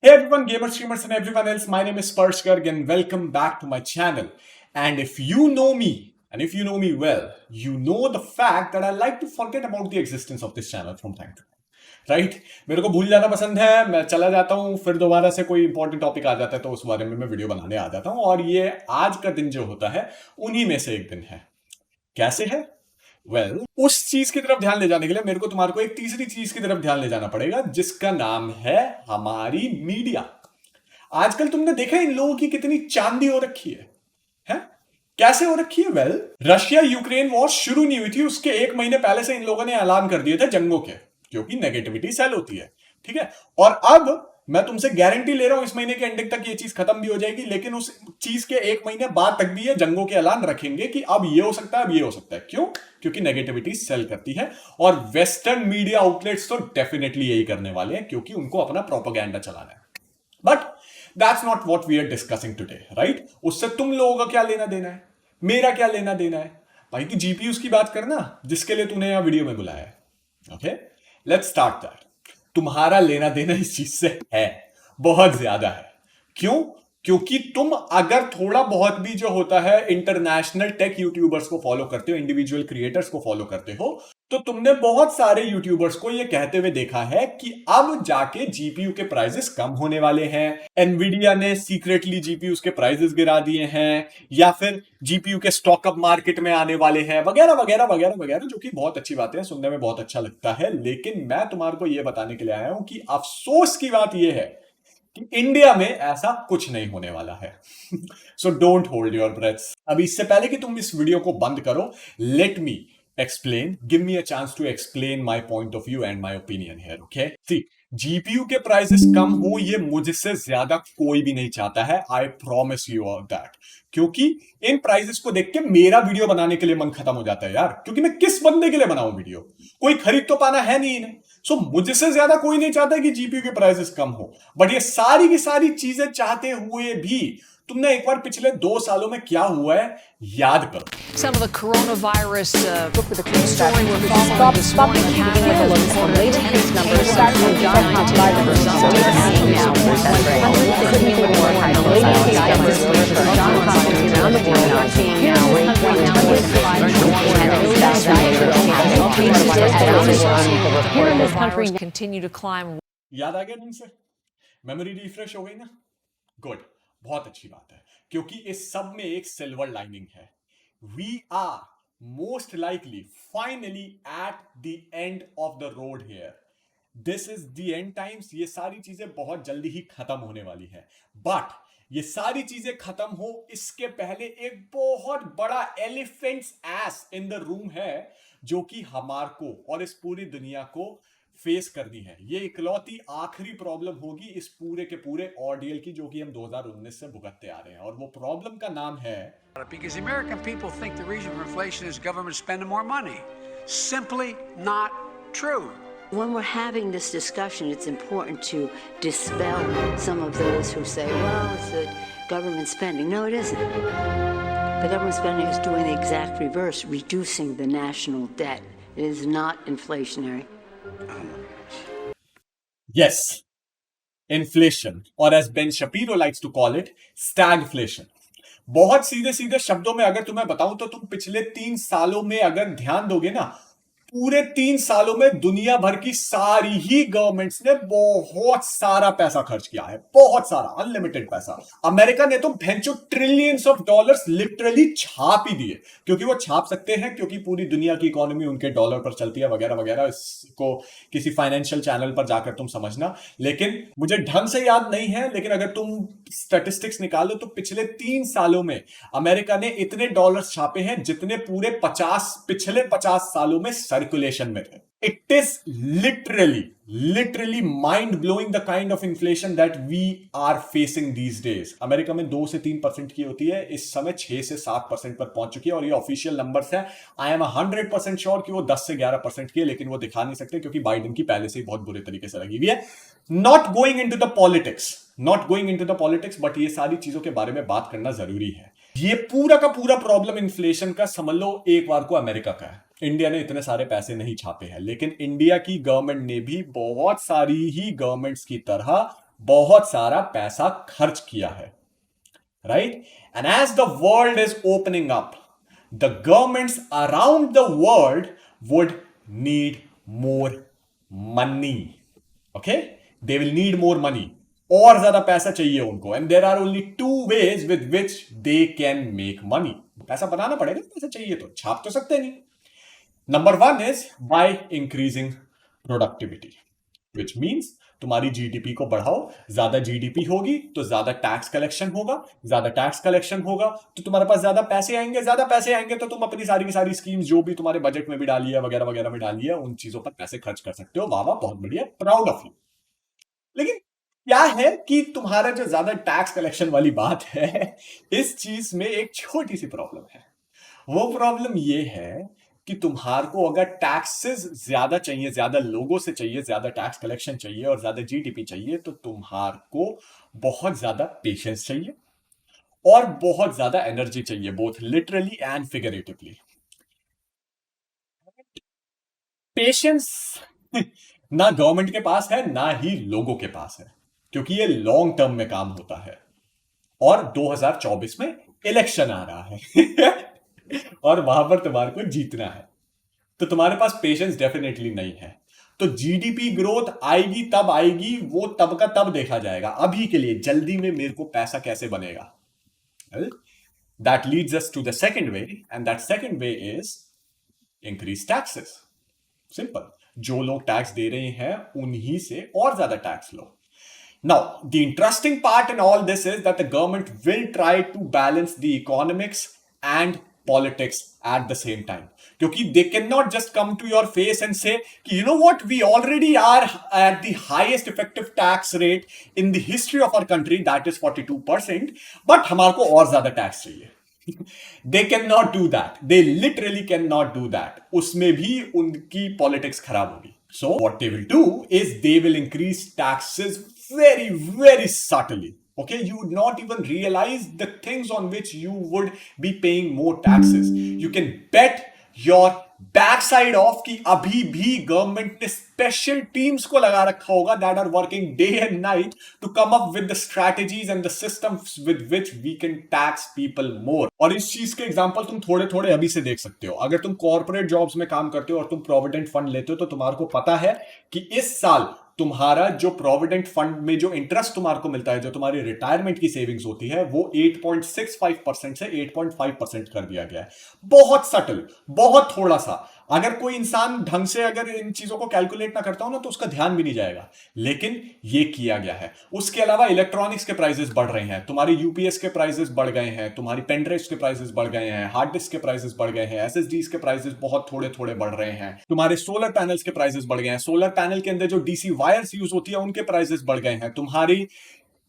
Hey everyone, gamers, streamers, and everyone else. My name is Sparsh Garg, and welcome back to my channel. And if you know me, and if you know me well, you know the fact that I like to forget about the existence of this channel from time to time. Right मेरे को भूल जाना पसंद है, मैं चला जाता हूं, फिर दोबारा से कोई इंपॉर्टेंट टॉपिक आ जाता है तो उस बारे में मैं वीडियो बनाने आ जाता हूं। और ये आज का दिन जो होता है उन्हीं में से एक दिन है। कैसे है? उस चीज की तरफ ध्यान ले जाने के लिए मेरे को तुम्हारे को एक तीसरी चीज की तरफ ध्यान ले जाना पड़ेगा, जिसका नाम है हमारी मीडिया। आजकल तुमने देखा इन लोगों की कितनी चांदी हो रखी है? कैसे हो रखी है? रशिया यूक्रेन वॉर शुरू नहीं हुई थी, उसके एक महीने पहले से इन लोगों ने ऐलान कर दिए थे जंगों के, क्योंकि नेगेटिविटी सेल होती है। ठीक है, और अब मैं तुमसे गारंटी ले रहा हूं इस महीने के एंडिंग तक ये चीज खत्म भी हो जाएगी, लेकिन उस चीज के एक महीने बाद तक भी ये जंगों के ऐलान रखेंगे कि अब ये हो सकता है, अब ये हो सकता है। क्यों? क्योंकि नेगेटिविटी सेल करती है, और वेस्टर्न मीडिया आउटलेट्स तो डेफिनेटली यही करने वाले हैं, क्योंकि उनको अपना प्रोपेगेंडा चलाना है। But that's not what we are discussing today, right? उससे तुम लोगों का क्या लेना देना है, मेरा क्या लेना देना है? भाई की जीपीयूज की बात करना, जिसके लिए तूने यहां वीडियो में बुलाया है। Okay, let's start that. तुम्हारा लेना देना इस चीज से है, बहुत ज्यादा है। क्यों? क्योंकि तुम अगर थोड़ा बहुत भी जो होता है इंटरनेशनल टेक यूट्यूबर्स को फॉलो करते हो, इंडिविजुअल क्रिएटर्स को फॉलो करते हो, तो तुमने बहुत सारे यूट्यूबर्स को यह कहते हुए देखा है कि अब जाके जीपीयू के प्राइसेस कम होने वाले हैं, एनवीडिया ने सीक्रेटली जीपीयू के प्राइसेस गिरा दिए हैं, या फिर जीपीयू के स्टॉक अप मार्केट में आने वाले हैं, वगैरह वगैरह वगैरह वगैरह, जो कि बहुत अच्छी बातें हैं, सुनने में बहुत अच्छा लगता है। लेकिन मैं तुम्हारे को यह बताने के लिए आया हूं कि अफसोस की बात यह है कि इंडिया में ऐसा कुछ नहीं होने वाला है। So don't hold your breaths. अभी इससे पहले कि तुम इस वीडियो को बंद करो, let me explain, give me a chance to explain my point of view and my opinion here, okay? See, GPU के प्राइसेस कम हो ये मुझसे ज्यादा कोई भी नहीं चाहता है, I promise you all that. क्योंकि इन प्राइसेस को देख के मेरा वीडियो बनाने के लिए मन खत्म हो जाता है यार, क्योंकि मैं किस बंदे के लिए बनाऊं वीडियो? कोई खरीद तो पाना है नहीं इन्हें। सो मुझसे ज्यादा कोई नहीं चाहता कि जीपीयू के प्राइसेस कम हो, बट ये सारी की सारी चीजें चाहते हुए भी तुमने एक बार पिछले 2 सालों में क्या हुआ है याद करो। Some of the coronavirus story we're following this morning has reported 10 cases of here in this country continue to climb. याद आ गया तुमसे? मेमोरी रिफ्रेश हो गई ना? गुड, बहुत अच्छी बात है, क्योंकि इस सब में एक सिल्वर लाइनिंग है। We are most likely finally at the end of the road here. This is the end times. ये सारी चीजें बहुत जल्दी ही खत्म होने वाली है, बट ये सारी चीजें खत्म हो इसके पहले एक बहुत बड़ा elephants S in the room है, जो कि हमार को और इस पूरी दुनिया को फेस करनी है। ये इकलौती आखिरी प्रॉब्लम होगी इस पूरे के पूरे ऑर्डियल की, जो कि हम 2019 से भुगतते आ रहे हैं, और वो प्रॉब्लम का नाम है Because the American people think the reason for inflation is government spending more money. Simply not true. When we're having this discussion, it's important to dispel some of those who say, well, it's the government spending. No, it isn't. The government spending is doing the exact reverse, reducing the national debt. It is not inflationary. Yes, inflation, or as Ben Shapiro likes to call it, stagflation. बहुत सीधे सीधे शब्दों में अगर तुम्हें बताऊं तो तुम पिछले 3 सालों में अगर ध्यान दोगे ना, पूरे 3 सालों में दुनिया भर की सारी ही गवर्नमेंट्स ने बहुत सारा पैसा खर्च किया है, बहुत सारा, अनलिमिटेड पैसा। अमेरिका ने तो भेंचो ट्रिलियंस ऑफ डॉलर्स लिटरली छाप ही दिए, क्योंकि वो छाप सकते हैं, क्योंकि पूरी दुनिया की इकोनॉमी उनके डॉलर पर चलती है, वगैरह वगैरह। इसको किसी फाइनेंशियल चैनल पर जाकर तुम समझना, लेकिन मुझे ढंग से याद नहीं है, लेकिन अगर तुम स्टैटिस्टिक्स निकालो तो पिछले 3 सालों में अमेरिका ने इतने डॉलर्स छापे हैं जितने पूरे पिछले 50 सालों में सर्कुलेशन में थे। It is literally mind-blowing the kind of inflation that we are facing these days. America में 2 से 3% की होती है, इस समय 6 से 7% पर पहुंच चुकी है, और ये ऑफिशियल नंबर्स हैं। आई एम 100% श्योर कि वो 10 से 11% की है, लेकिन वो दिखा नहीं सकते क्योंकि बाइडेन की पहले से ही बहुत बुरे तरीके से लगी हुई है। Not going into the politics, but ये सारी चीजों के बारे में बात करना जरूरी है। ये पूरा का पूरा प्रॉब्लम इन्फ्लेशन का समझ लो एक बार को अमेरिका का है। इंडिया ने इतने सारे पैसे नहीं छापे हैं, लेकिन इंडिया की गवर्नमेंट ने भी बहुत सारी ही गवर्नमेंट्स की तरह बहुत सारा पैसा खर्च किया है, right? And as the world is opening up, the governments around the world would need more money. Okay? They will need more money. और ज्यादा पैसा चाहिए उनको. And there are only two ways with which they can make money. पैसा बनाना पड़ेगा, पैसा चाहिए तो छाप तो सकते नहीं. Number one is by increasing productivity, which means तुम्हारी जीडीपी को बढ़ाओ. ज्यादा जीडीपी होगी तो ज्यादा टैक्स कलेक्शन होगा, ज्यादा टैक्स कलेक्शन होगा तो तुम्हारे पास ज्यादा पैसे आएंगे, ज्यादा पैसे आएंगे तो तुम अपनी सारी की सारी स्कीम्स जो भी तुम्हारे बजट में भी डाली है वगैरह वगैरह में डाली है उन चीजों पर पैसे खर्च कर सकते हो. वाह वाह, बहुत बढ़िया, प्राउड ऑफ यू. लेकिन क्या है कि तुम्हारा जो ज्यादा टैक्स कलेक्शन वाली बात है, इस चीज में एक छोटी सी प्रॉब्लम है. वो प्रॉब्लम ये है कि तुम्हारे को अगर टैक्सेस ज्यादा चाहिए, ज्यादा लोगों से चाहिए, ज्यादा टैक्स कलेक्शन चाहिए और ज्यादा जीडीपी चाहिए, तो तुम्हारे को बहुत ज्यादा पेशेंस चाहिए और बहुत ज्यादा एनर्जी चाहिए, both literally and figuratively. Patience ना गवर्नमेंट के पास है ना ही लोगों के पास है, क्योंकि ये लॉन्ग टर्म में काम होता है और 2024 में इलेक्शन आ रहा है और वहां पर तुम्हारे को जीतना है, तो तुम्हारे पास पेशेंस डेफिनेटली नहीं है. तो जीडीपी ग्रोथ आएगी तब आएगी, वो तब का तब देखा जाएगा. अभी के लिए जल्दी में मेरे को पैसा कैसे बनेगा? That leads us to the second way, and that second way is increase taxes. Simple. जो लोग टैक्स दे रहे हैं उन्हीं से और ज्यादा tax low. Now, the interesting part in all this is that the government will try to balance the economics and politics at the same time. क्योंकि they cannot just come to your face and say, you know what, we already are at the highest effective tax rate in the history of our country, that is 42%, but हमारे को और ज्यादा tax चाहिए. They cannot do that. They literally cannot do that. उसमें भी उनकी politics खराब होगी. So what they will do is they will increase taxes very, very subtly. Okay, you would not even realize the things on which you would be paying more taxes. You can bet your backside off कि अभी भी government ने special teams को लगा रखा होगा that are working day and night to come up with the strategies and the systems with which we can tax people more. और इस चीज के एग्जांपल तुम थोड़े थोड़े अभी से देख सकते हो. अगर तुम कॉर्पोरेट जॉब्स में काम करते हो और तुम प्रोविडेंट फंड लेते हो तो तुम्हारे को पता है कि इस साल तुम्हारा जो प्रोविडेंट फंड में जो इंटरेस्ट तुम्हारे को मिलता है, जो तुम्हारी रिटायरमेंट की सेविंग्स होती है, वो 8.65% से 8.5% कर दिया गया है. बहुत सटल, बहुत थोड़ा सा. अगर कोई इंसान ढंग से अगर इन चीजों को कैलकुलेट ना करता हो ना तो उसका ध्यान भी नहीं जाएगा, लेकिन ये किया गया है. उसके अलावा इलेक्ट्रॉनिक्स के प्राइसेस बढ़ रहे हैं, तुम्हारी यूपीएस के प्राइसेस बढ़ गए हैं, तुम्हारी पेन ड्राइव्स के प्राइसेस बढ़ गए हैं, हार्ड डिस्क के प्राइसेस बढ़ गए हैं, एसएसडीज के प्राइसेस बहुत थोड़े थोड़े बढ़ रहे हैं, तुम्हारे सोलर पैनल्स के प्राइसेस बढ़ गए हैं, सोलर पैनल के अंदर जो डीसी वायर्स यूज होती है उनके प्राइसेस बढ़ गए हैं, तुम्हारी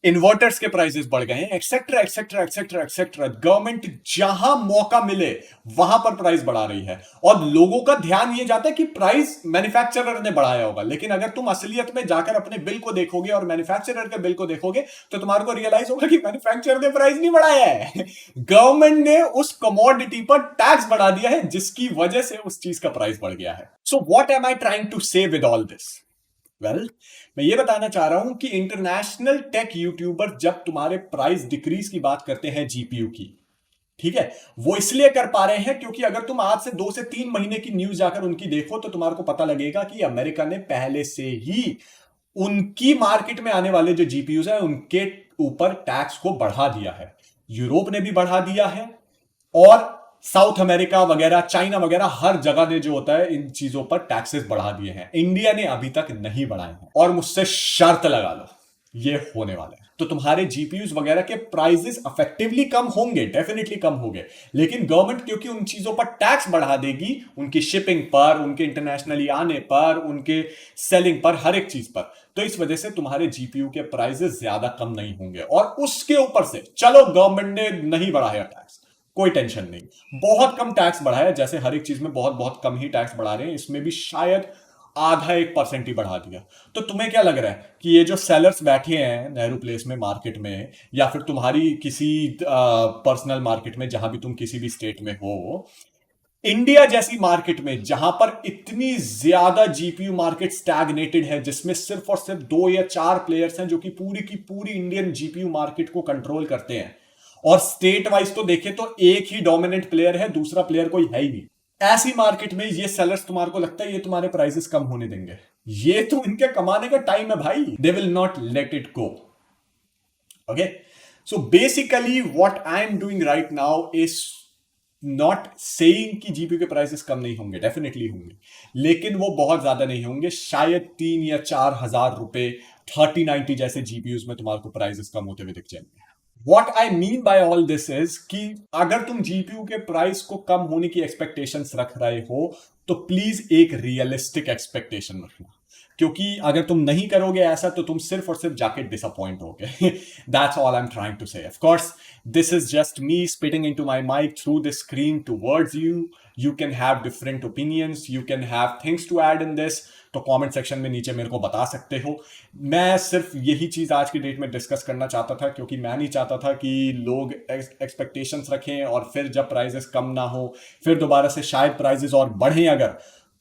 इन्वर्टर्स के प्राइसेस बढ़ गए हैं, etcetera etcetera etcetera etcetera. Government जहां मौका मिले वहां पर प्राइस बढ़ा रही है और लोगों का ध्यान ये जाता है कि प्राइस मैन्युफैक्चरर ने बढ़ाया होगा. लेकिन अगर तुम असलियत में जाकर अपने बिल को देखोगे और मैन्युफैक्चरर के बिल को देखोगे तो तुम्हारे को रियलाइज होगा कि मैन्युफैक्चरर ने प्राइस नहीं बढ़ाया है, गवर्नमेंट ने उस कमोडिटी पर टैक्स बढ़ा दिया है जिसकी वजह से उस चीज का प्राइस बढ़ गया है. So what am I trying to say with all this? Well, मैं ये बताना चाह रहा हूं कि इंटरनेशनल टेक यूट्यूबर जब तुम्हारे प्राइस डिक्रीज की बात करते हैं जीपीयू की, ठीक है, वो इसलिए कर पा रहे हैं क्योंकि अगर तुम आज से 2 से 3 महीने की न्यूज जाकर उनकी देखो तो तुम्हारे को पता लगेगा कि अमेरिका ने पहले से ही उनकी मार्केट में आने वाले जो जीपीयूज है उनके ऊपर टैक्स को बढ़ा दिया है. यूरोप ने भी बढ़ा दिया है और साउथ अमेरिका वगैरह, चाइना वगैरह, हर जगह ने जो होता है इन चीजों पर टैक्सेस बढ़ा दिए हैं. इंडिया ने अभी तक नहीं बढ़ाए हैं और मुझसे शर्त लगा लो ये होने वाला है. तो तुम्हारे जीपीयूज वगैरह के प्राइसेस इफेक्टिवली कम होंगे, डेफिनेटली कम होंगे, लेकिन गवर्नमेंट क्योंकि उन चीजों पर टैक्स बढ़ा देगी, उनकी शिपिंग पर, उनके इंटरनेशनली आने पर, उनके सेलिंग पर, हर एक चीज पर, तो इस वजह से तुम्हारे जीपीयू के प्राइसेस ज्यादा कम नहीं होंगे. और उसके ऊपर से चलो गवर्नमेंट ने नहीं बढ़ाया टैक्स, कोई टेंशन नहीं, बहुत कम टैक्स बढ़ाया, जैसे हर एक चीज में बहुत बहुत कम ही टैक्स बढ़ा रहे हैं, इसमें भी शायद आधा 1% ही बढ़ा दिया. तो तुम्हें क्या लग रहा है कि ये जो सेलर्स बैठे हैं नेहरू प्लेस में, मार्केट में, या फिर तुम्हारी किसी पर्सनल मार्केट में, जहां भी तुम किसी भी स्टेट में हो, इंडिया जैसी मार्केट में जहां पर इतनी ज्यादा जीपीयू मार्केट स्टैग्नेटेड है, जिसमें सिर्फ और सिर्फ 2 या 4 प्लेयर्स हैं जो कि पूरी की पूरी इंडियन जीपीयू मार्केट को कंट्रोल करते हैं, और स्टेट वाइज तो देखें तो एक ही डोमिनेंट प्लेयर है, दूसरा प्लेयर कोई है ही नहीं। ऐसी मार्केट में ये सेलर्स तुम्हारे को लगता है ये तुम्हारे प्राइसेस कम होने देंगे? ये तो इनके कमाने का टाइम है भाई। They will not let it go. Okay, so basically what I am doing right now is not saying कि जीपीयू के प्राइसेस कम नहीं होंगे, डेफिनेटली होंगे, लेकिन वो बहुत ज्यादा नहीं होंगे। शायद 3 या 4 हजार रुपए 3090 जैसे जीपीयूज में तुम्हारे को प्राइसेस कम होते हुए दिख जाएंगे। What I mean by all this is कि अगर तुम जीपीयू के प्राइस को कम होने की एक्सपेक्टेशंस रख रहे हो तो प्लीज एक रियलिस्टिक एक्सपेक्टेशन रखना, क्योंकि अगर तुम नहीं करोगे ऐसा तो तुम सिर्फ और सिर्फ जाके डिसअपॉइंट होगे। That's all I'm trying to say. Of course, this is just me spitting into my mic through the screen towards you. You can have different opinions. You can have things to add in this. तो comment section में नीचे मेरे को बता सकते हो। मैं सिर्फ यही चीज आज की डेट में डिस्कस करना चाहता था, क्योंकि मैं नहीं चाहता था कि लोग एक्सपेक्टेशंस रखें और फिर जब प्राइजेस कम ना हो, फिर दोबारा से शायद प्राइजेस और बढ़े अगर,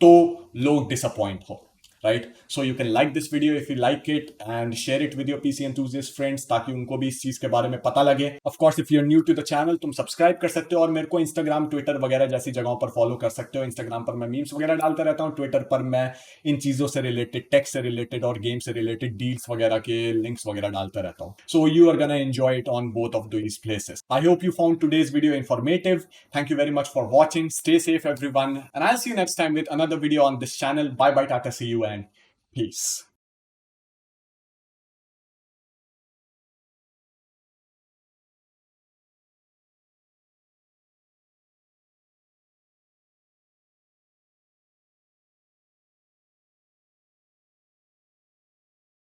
तो लोग डिसअपॉइंट हो। Right? So you can like this video if you like it and share it with your PC enthusiast friends ताकि उनको भी इस चीज के बारे में पता लगे। Of course, if you're new to the channel, तुम सब्सक्राइब कर सकते हो और मेरे को Instagram, Twitter वगैरह जैसी जगहों पर फॉलो कर सकते हो। Instagram पर मैं मीम्स वगैरह डालता रहता हूँ, Twitter पर मैं इन चीजों से रिलेटेड, टेक से रिलेटेड और गेम से रिलेटेड डील्स वगैरह के लिंक्स वगैरह डालता रहता हूँ। So you are gonna enjoy it on both of these places. I hope you found today's video informative. Thank you very much for watching. Stay safe, everyone, and I'll see you next time with another video on this channel. Bye bye, tata, see you, and peace.